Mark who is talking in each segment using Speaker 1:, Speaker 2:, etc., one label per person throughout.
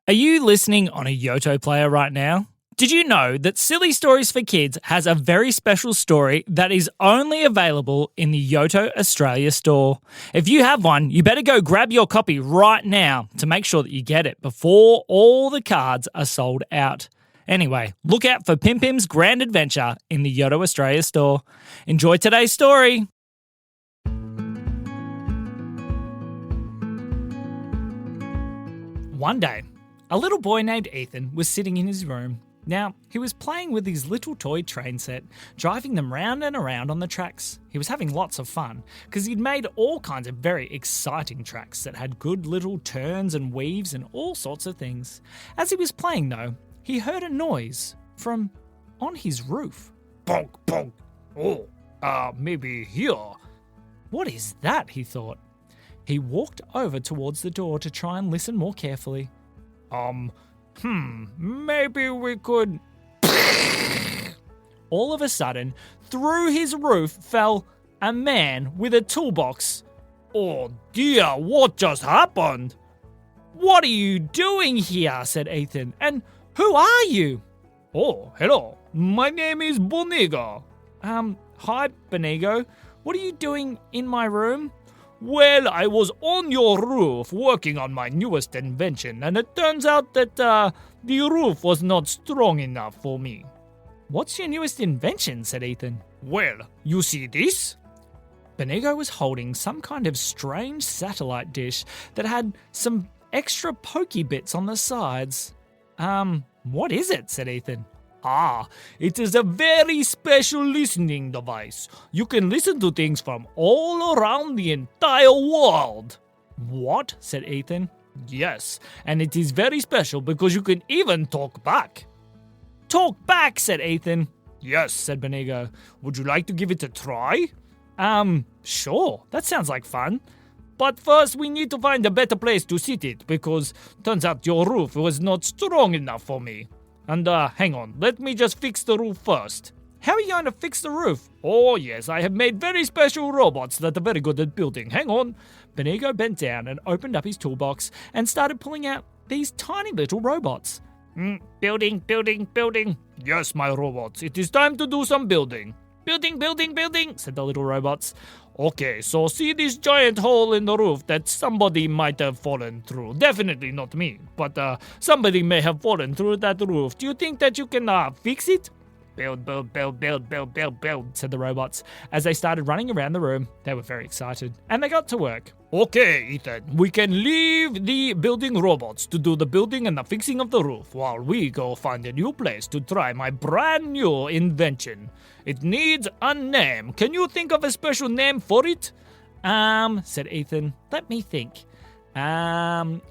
Speaker 1: Are you listening on a Yoto player right now? Did you know that Silly Stories for Kids has a very special story that is only available in the Yoto Australia store? If you have one, you better go grab your copy right now to make sure that you get it before all the cards are sold out. Anyway, look out for Pim Pim's Grand Adventure in the Yoto Australia store. Enjoy today's story. One day, a little boy named Ethan was sitting in his room. Now, he was playing with his little toy train set, driving them round and around on the tracks. He was having lots of fun, because he'd made all kinds of very exciting tracks that had good little turns and weaves and all sorts of things. As he was playing, though, he heard a noise from on his roof. Bonk, bonk. Oh, maybe here. What is that, he thought. He walked over towards the door to try and listen more carefully. Maybe we could... All of a sudden, through his roof fell a man with a toolbox. Oh dear, what just happened? What are you doing here? Said Ethan. And who are you? Oh, hello. My name is Bonigo. Hi, Bonigo. What are you doing in my room? Well, I was on your roof working on my newest invention, and it turns out that the roof was not strong enough for me. What's your newest invention? Said Ethan. Well, you see this? Bonigo was holding some kind of strange satellite dish that had some extra pokey bits on the sides. What is it? Said Ethan. It is a very special listening device. You can listen to things from all around the entire world. What? Said Ethan. Yes, and it is very special because you can even talk back. Talk back, said Ethan. Yes, said Bonigo. Would you like to give it a try? Sure, that sounds like fun. But first we need to find a better place to sit it because turns out your roof was not strong enough for me. And hang on, let me just fix the roof first. How are you going to fix the roof? Oh yes, I have made very special robots that are very good at building. Hang on. Bonigo bent down and opened up his toolbox and started pulling out these tiny little robots. Building. Yes, my robots, it is time to do some building. Building, said the little robots. Okay, so see this giant hole in the roof that somebody might have fallen through. Definitely not me, but somebody may have fallen through that roof. Do you think that you can fix it? Build, said the robots. As they started running around the room, they were very excited, and they got to work. Okay, Ethan, we can leave the building robots to do the building and the fixing of the roof while we go find a new place to try my brand new invention. It needs a name. Can you think of a special name for it? Said Ethan. Let me think.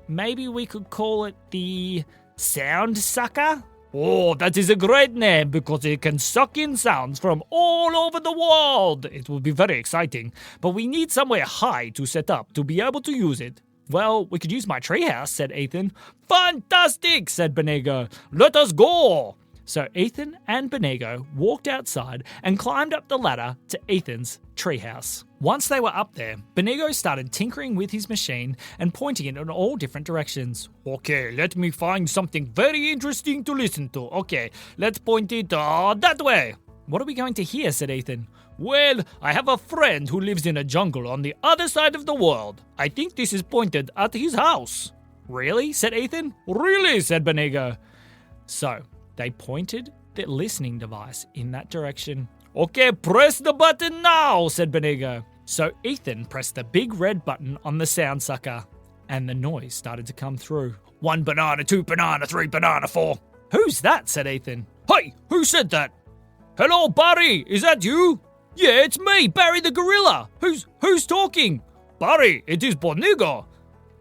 Speaker 1: Maybe we could call it the Sound Sucker? Oh, that is a great name because it can suck in sounds from all over the world. It will be very exciting, but we need somewhere high to set up to be able to use it. Well, we could use my treehouse, said Ethan. Fantastic, said Bonigo. Let us go. So Ethan and Bonigo walked outside and climbed up the ladder to Ethan's treehouse. Once they were up there, Bonigo started tinkering with his machine and pointing it in all different directions. Okay, let me find something very interesting to listen to. Okay, let's point it that way. What are we going to hear? Said Ethan. Well, I have a friend who lives in a jungle on the other side of the world. I think this is pointed at his house. Really? Said Ethan. Really? Said Bonigo. So they pointed the listening device in that direction. Okay, press the button now, said Bonigo. So Ethan pressed the big red button on the sound sucker, and the noise started to come through. 1 banana, 2 banana, 3 banana, 4. Who's that? Said Ethan. Hey, who said that? Hello, Barry, is that you? Yeah, it's me, Barry the gorilla. Who's talking? Barry, it is Bonigo.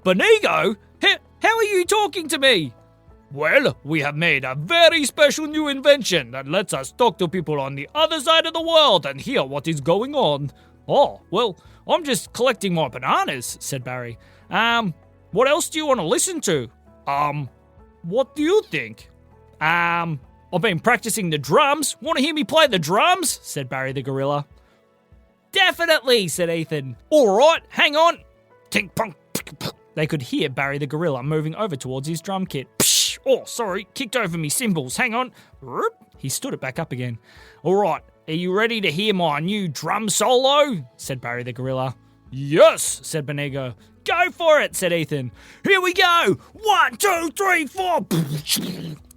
Speaker 1: Bonigo? How are you talking to me? Well, we have made a very special new invention that lets us talk to people on the other side of the world and hear what is going on. Oh, well, I'm just collecting more bananas, said Barry. What else do you want to listen to? What do you think? I've been practicing the drums. Want to hear me play the drums? Said Barry the gorilla. Definitely, said Ethan. All right, hang on. Tink, punk, They could hear Barry the gorilla moving over towards his drum kit. Psh! Oh, sorry, kicked over me cymbals. Hang on. He stood it back up again. All right, are you ready to hear my new drum solo? Said Barry the gorilla. Yes, said Bonigo. Go for it, said Ethan. Here we go. 1, 2, 3, 4.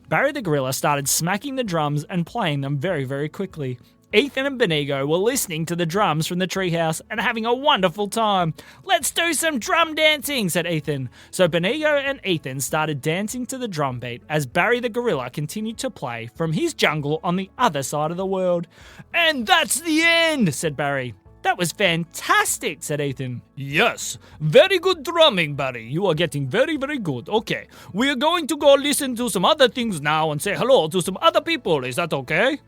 Speaker 1: Barry the gorilla started smacking the drums and playing them very, very quickly. Ethan and Bonigo were listening to the drums from the treehouse and having a wonderful time. Let's do some drum dancing, said Ethan. So Bonigo and Ethan started dancing to the drum beat as Barry the gorilla continued to play from his jungle on the other side of the world. And that's the end, said Barry. That was fantastic, said Ethan. Yes, very good drumming, Barry. You are getting very, very good. Okay, we are going to go listen to some other things now and say hello to some other people. Is that okay?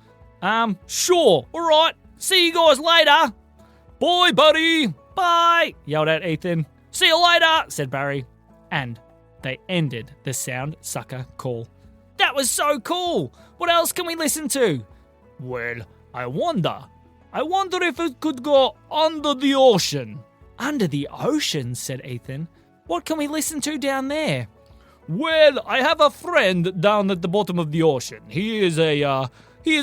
Speaker 1: Sure. All right. See you guys later. Bye, buddy. Bye, yelled out Ethan. See you later, said Barry. And they ended the sound sucker call. That was so cool. What else can we listen to? Well, I wonder if it could go under the ocean. Under the ocean, said Ethan. What can we listen to down there? Well, I have a friend down at the bottom of the ocean. He is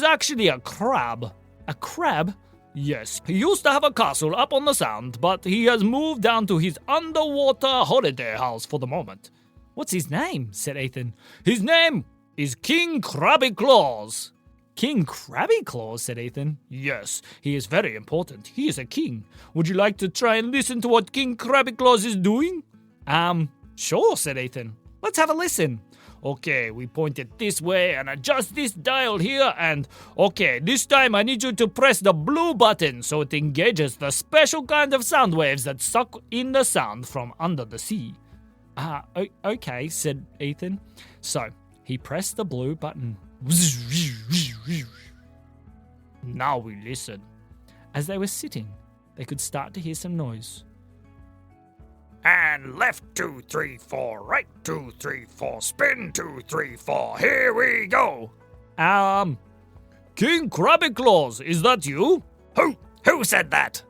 Speaker 1: actually a crab. A crab? Yes. He used to have a castle up on the sound, but he has moved down to his underwater holiday house for the moment. What's his name? Said Ethan. His name is King Krabby Claus. King Krabby Claus, said Ethan. Yes, he is very important. He is a king. Would you like to try and listen to what King Krabby Claus is doing? Sure, said Ethan. Let's have a listen. Okay, we point it this way and adjust this dial here and... Okay, this time I need you to press the blue button so it engages the special kind of sound waves that suck in the sound from under the sea. Okay, said Ethan. So, he pressed the blue button. Now we listen. As they were sitting, they could start to hear some noise. And left 2, 3, 4, right 2, 3, 4, spin 2, 3, 4, here we go. King Krabby Claus, is that you? Who said that?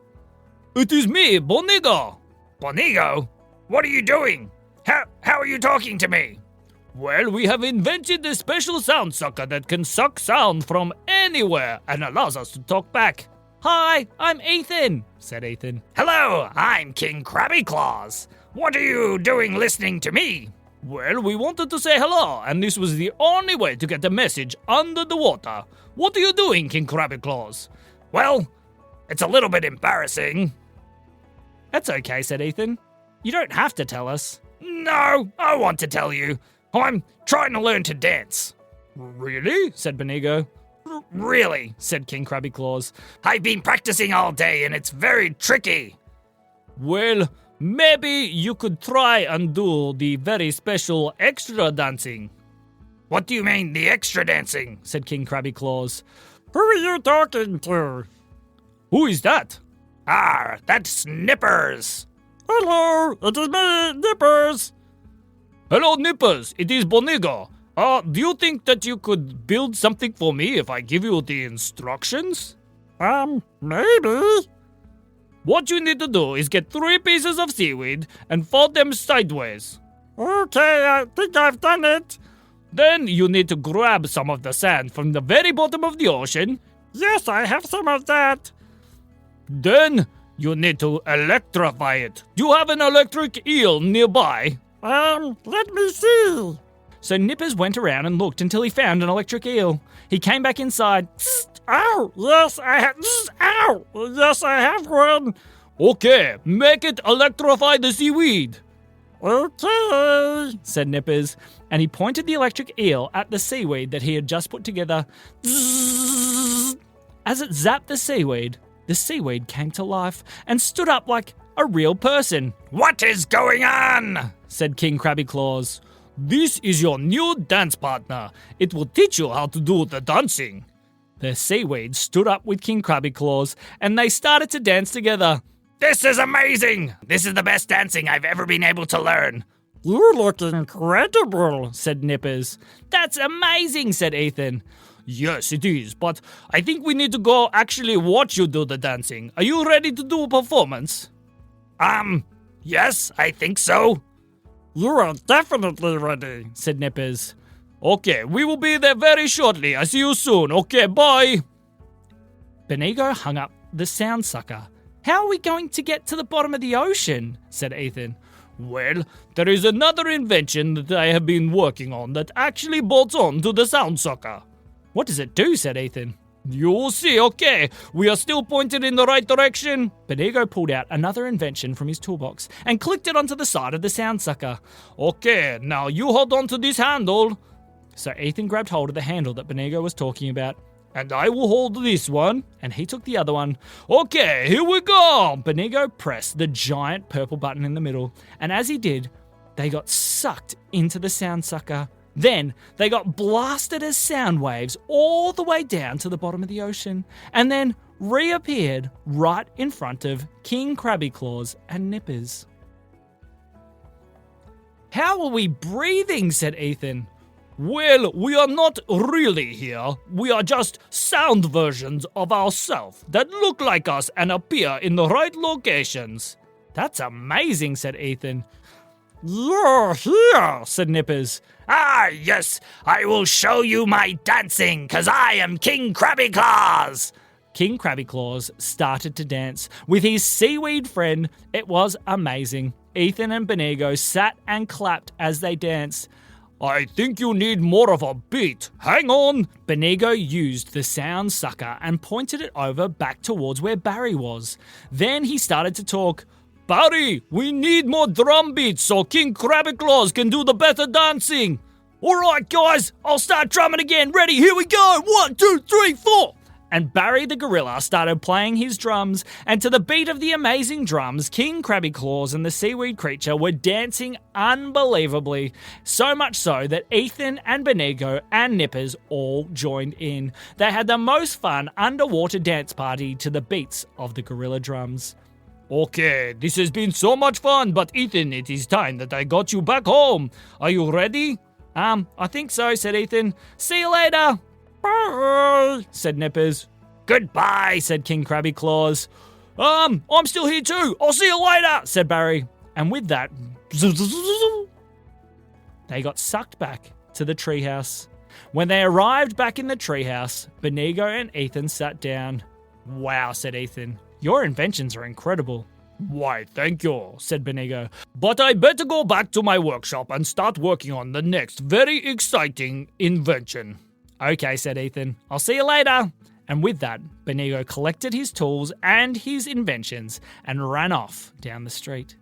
Speaker 1: It is me, Bonigo. Bonigo? What are you doing? How are you talking to me? Well, we have invented a special sound sucker that can suck sound from anywhere and allows us to talk back. Hi, I'm Ethan, said Ethan. Hello, I'm King Krabby Claus. What are you doing listening to me? Well, we wanted to say hello, and this was the only way to get a message under the water. What are you doing, King Krabby Claus? Well, it's a little bit embarrassing. That's okay, said Ethan. You don't have to tell us. No, I want to tell you. I'm trying to learn to dance. Really? Said Bonigo. Really, said King Krabby Claus. I've been practicing all day and it's very tricky. Well, maybe you could try and do the very special extra dancing. What do you mean, the extra dancing? Said King Krabby Claus. Who are you talking to? Who is that? That's Nippers. Hello, it is me, Nippers. Hello, Nippers. It is Bonigo. Do you think that you could build something for me if I give you the instructions? Maybe. What you need to do is get 3 pieces of seaweed and fold them sideways. Okay, I think I've done it. Then you need to grab some of the sand from the very bottom of the ocean. Yes, I have some of that. Then you need to electrify it. Do you have an electric eel nearby? Let me see. So Nippers went around and looked until he found an electric eel. He came back inside. Ow! Yes, ow! Yes, I have one. Okay, make it electrify the seaweed. Okay, said Nippers, and he pointed the electric eel at the seaweed that he had just put together. As it zapped the seaweed came to life and stood up like a real person. What is going on? Said King Krabby Claus. This is your new dance partner. It will teach you how to do the dancing. The seaweed stood up with King Krabby Claus and they started to dance together. This is amazing! This is the best dancing I've ever been able to learn. You look incredible, said Nippers. That's amazing, said Ethan. Yes, it is, but I think we need to go actually watch you do the dancing. Are you ready to do a performance? Yes, I think so. You are definitely ready, said Nippers. Okay, we will be there very shortly. I see you soon. Okay, bye. Bonigo hung up the sound sucker. How are we going to get to the bottom of the ocean? Said Ethan. Well, there is another invention that I have been working on that actually bolts on to the sound sucker. What does it do? Said Ethan. You will see, okay. We are still pointed in the right direction. Bonigo pulled out another invention from his toolbox and clicked it onto the side of the sound sucker. Okay, now you hold on to this handle. So Ethan grabbed hold of the handle that Bonigo was talking about. And I will hold this one. And he took the other one. Okay, here we go. Bonigo pressed the giant purple button in the middle. And as he did, they got sucked into the sound sucker. Then they got blasted as sound waves all the way down to the bottom of the ocean. And then reappeared right in front of King Krabby Claus and Nippers. How are we breathing? Said Ethan. Well, we are not really here. We are just sound versions of ourselves that look like us and appear in the right locations. That's amazing, said Ethan. You're here, said Nippers. Ah, yes, I will show you my dancing, 'cause I am King Krabby Claus. King Krabby Claus started to dance with his seaweed friend. It was amazing. Ethan and Bonigo sat and clapped as they danced. I think you need more of a beat. Hang on. Bonigo used the sound sucker and pointed it over back towards where Barry was. Then he started to talk. Barry, we need more drum beats so King Krabby Claus can do the better dancing. All right, guys, I'll start drumming again. Ready? Here we go. 1, 2, 3, 4. And Barry the gorilla started playing his drums, and to the beat of the amazing drums, King Krabby Claus and the seaweed creature were dancing unbelievably, so much so that Ethan and Bonigo and Nippers all joined in. They had the most fun underwater dance party to the beats of the gorilla drums. Okay, this has been so much fun, but Ethan, it is time that I got you back home. Are you ready? I think so, said Ethan. See you later. Bye, said Nippers. Goodbye, said King Krabby Claus. I'm still here too. I'll see you later, said Barry. And with that, they got sucked back to the treehouse. When they arrived back in the treehouse, Bonigo and Ethan sat down. Wow, said Ethan. Your inventions are incredible. Why, thank you, said Bonigo. But I better go back to my workshop and start working on the next very exciting invention. Okay, said Ethan. I'll see you later. And with that, Bonigo collected his tools and his inventions and ran off down the street.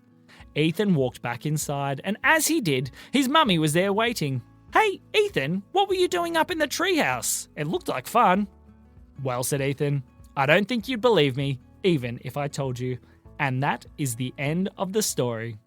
Speaker 1: Ethan walked back inside, and as he did, his mummy was there waiting. Hey, Ethan, what were you doing up in the treehouse? It looked like fun. Well, said Ethan, I don't think you'd believe me, even if I told you. And that is the end of the story.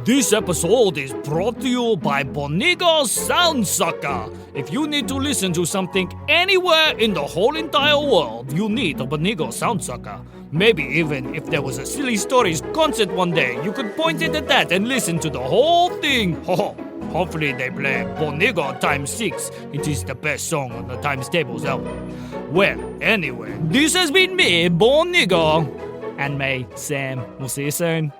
Speaker 1: This episode is brought to you by Bonigo Sound Sucker. If you need to listen to something anywhere in the whole entire world, you need a Bonigo Sound Sucker. Maybe even if there was a Silly Stories concert one day, you could point it at that and listen to the whole thing. Hopefully they play Bonigo times 6. It is the best song on the times tables ever. Well, anyway, this has been me, Bonigo. And me, Sam. We'll see you soon.